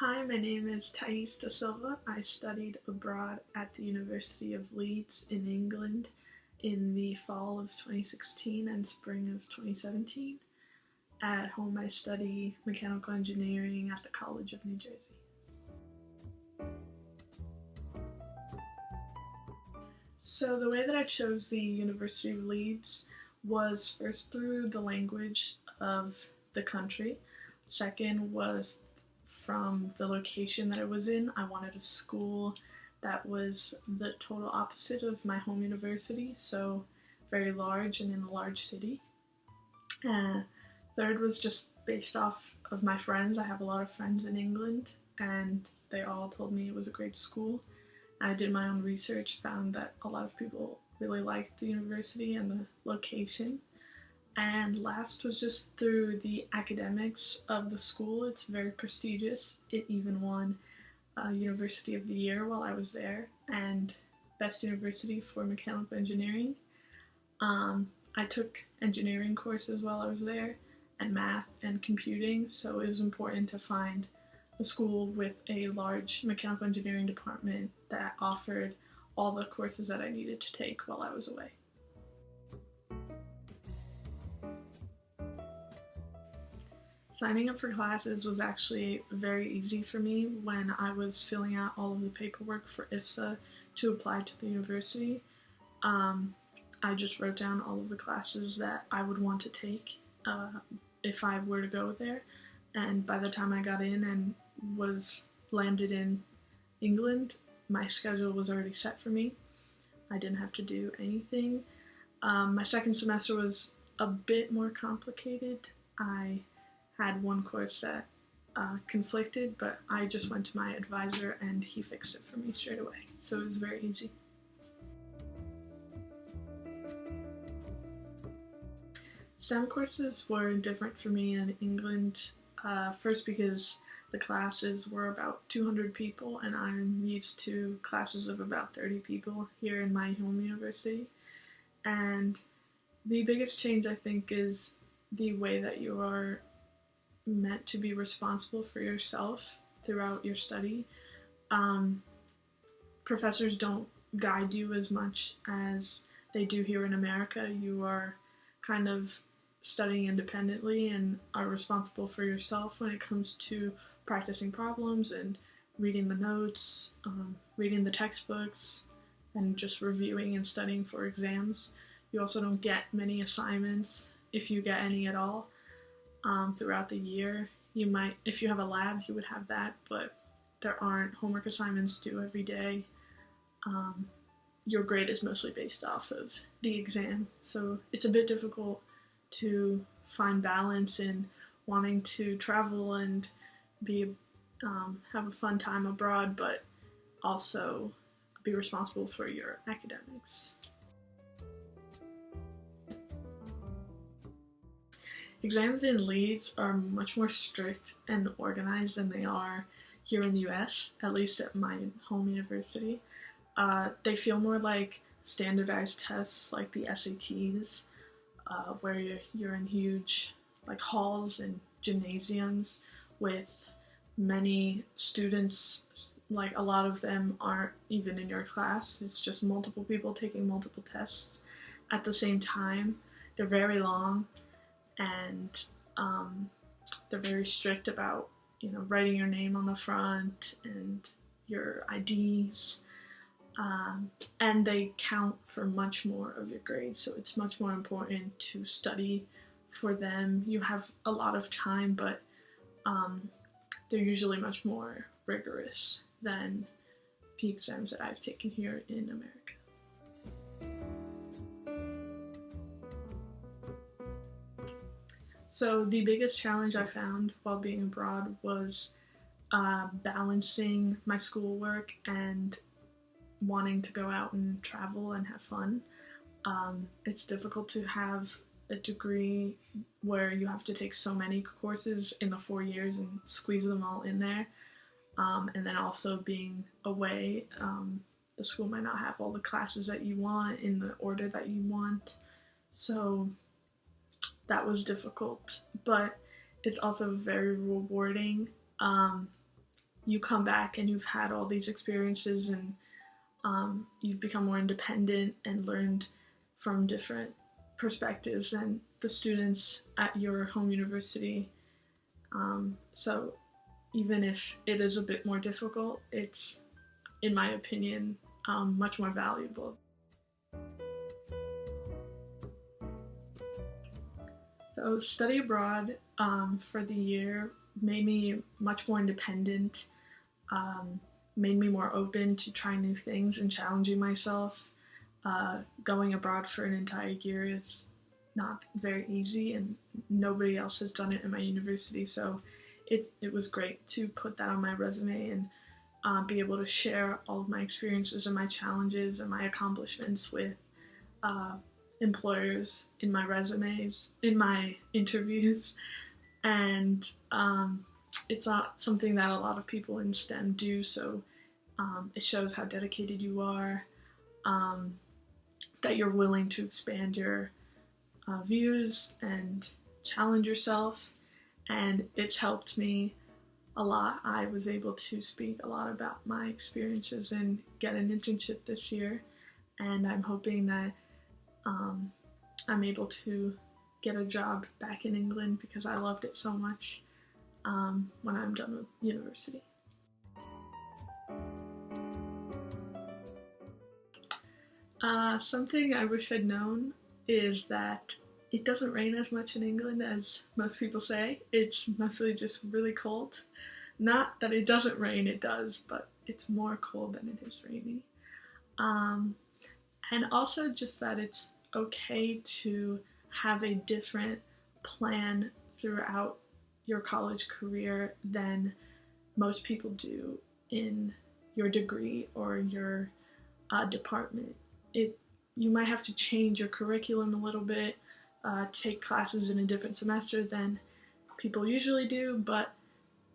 Hi, my name is Silva. I studied abroad at the University of Leeds in England in the fall of 2016 and spring of 2017. At home, I study mechanical engineering at the College of New Jersey. So, the way that I chose the University of Leeds was first through the language of the country. Second was from the location that I was in. I wanted a school that was the total opposite of my home university, so very large and in a large city. Third was just based off of my friends. I have a lot of friends in England, and they all told me it was a great school. I did my own research, found that a lot of people really liked the university and the location. And last was just through the academics of the school. It's very prestigious. It even won University of the Year while I was there, and Best University for Mechanical Engineering. I took engineering courses while I was there, and math and computing, so it was important to find a school with a large mechanical engineering department that offered all the courses that I needed to take while I was away. Signing up for classes was actually very easy for me when I was filling out all of the paperwork for IFSA to apply to the university. I just wrote down all of the classes that I would want to take if I were to go there, and by the time I got in and was landed in England, my schedule was already set for me. I didn't have to do anything. My second semester was a bit more complicated. I had one course that conflicted, but I just went to my advisor and he fixed it for me straight away. So it was very easy. STEM courses were different for me in England. First because the classes were about 200 people and I'm used to classes of about 30 people here in my home university. And the biggest change, I think, is the way that you are meant to be responsible for yourself throughout your study. Professors don't guide you as much as they do here in America. You are kind of studying independently and are responsible for yourself when it comes to practicing problems and reading the notes, reading the textbooks, and just reviewing and studying for exams. You also don't get many assignments, if you get any at all, throughout the year. You might, if you have a lab, you would have that, but there aren't homework assignments due every day. Your grade is mostly based off of the exam, so it's a bit difficult to find balance in wanting to travel and have a fun time abroad, but also be responsible for your academics. Exams in Leeds are much more strict and organized than they are here in the US, at least at my home university. They feel more like standardized tests like the SATs, where you're in huge halls and gymnasiums with many students. A lot of them aren't even in your class. It's just multiple people taking multiple tests at the same time. They're very long, and they're very strict about writing your name on the front and your IDs. And they count for much more of your grades, so it's much more important to study for them. You have a lot of time, but they're usually much more rigorous than the exams that I've taken here in America. So the biggest challenge I found while being abroad was balancing my schoolwork and wanting to go out and travel and have fun. It's difficult to have a degree where you have to take so many courses in the 4 years and squeeze them all in there. And then also being away, the school might not have all the classes that you want in the order that you want. So that was difficult, but it's also very rewarding. you come back and you've had all these experiences, and you've become more independent and learned from different perspectives than the students at your home university. So even if it is a bit more difficult, it's, in my opinion, much more valuable. So study abroad for the year made me much more independent, made me more open to trying new things and challenging myself. Going abroad for an entire year is not very easy, and nobody else has done it in my university, so it was great to put that on my resume and be able to share all of my experiences and my challenges and my accomplishments with employers in my resumes, in my interviews. And it's not something that a lot of people in STEM do, so it shows how dedicated you are, that you're willing to expand your views and challenge yourself, and it's helped me a lot. I was able to speak a lot about my experiences and get an internship this year, and I'm hoping that I'm able to get a job back in England because I loved it so much when I'm done with university. Something I wish I'd known is that it doesn't rain as much in England as most people say. It's mostly just really cold. Not that it doesn't rain, it does, but it's more cold than it is rainy. And also just that it's okay to have a different plan throughout your college career than most people do in your degree or your department. You might have to change your curriculum a little bit, take classes in a different semester than people usually do, but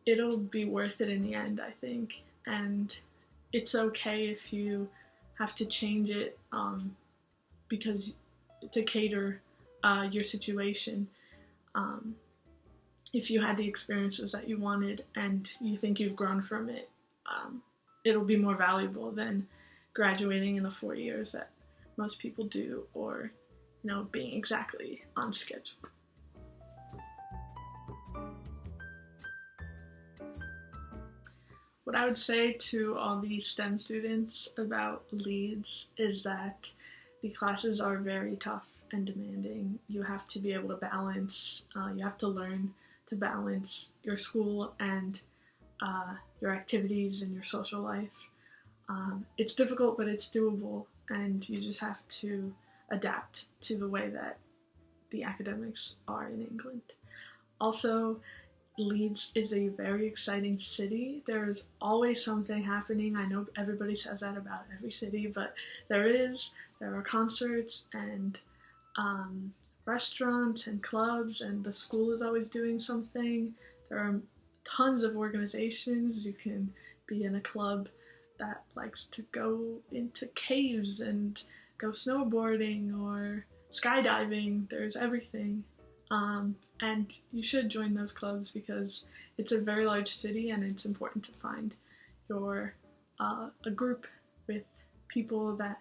it'll be worth it in the end, I think. And it's okay if you have to change it because to cater your situation. If you had the experiences that you wanted and you think you've grown from it, it'll be more valuable than graduating in the 4 years that most people do, or being exactly on schedule. What I would say to all the STEM students about Leeds is that the classes are very tough and demanding. You have to be able to balance, you have to learn to balance your school and your activities and your social life. It's difficult, but it's doable, and you just have to adapt to the way that the academics are in England. Also, Leeds is a very exciting city. There is always something happening. I know everybody says that about every city, but there are concerts and restaurants and clubs, and the school is always doing something. There are tons of organizations. You can be in a club that likes to go into caves and go snowboarding or skydiving. There's everything. And you should join those clubs because it's a very large city, and it's important to find a group with people that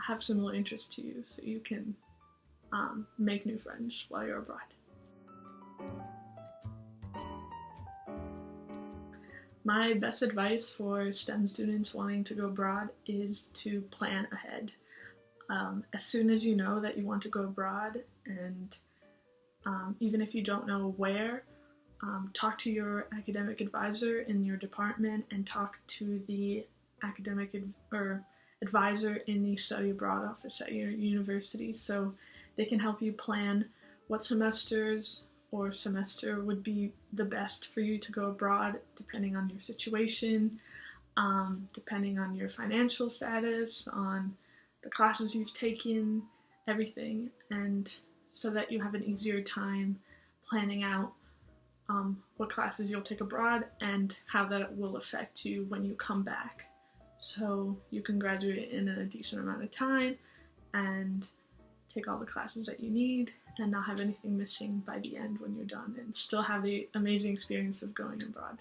have similar interests to you, so you can make new friends while you're abroad. My best advice for STEM students wanting to go abroad is to plan ahead. As soon as you know that you want to go abroad, and even if you don't know where, talk to your academic advisor in your department and talk to the academic advisor in the study abroad office at your university, so they can help you plan what semesters or semester would be the best for you to go abroad, depending on your situation, depending on your financial status, on the classes you've taken, everything, and so that you have an easier time planning out what classes you'll take abroad and how that will affect you when you come back, so you can graduate in a decent amount of time and take all the classes that you need and not have anything missing by the end when you're done, and still have the amazing experience of going abroad.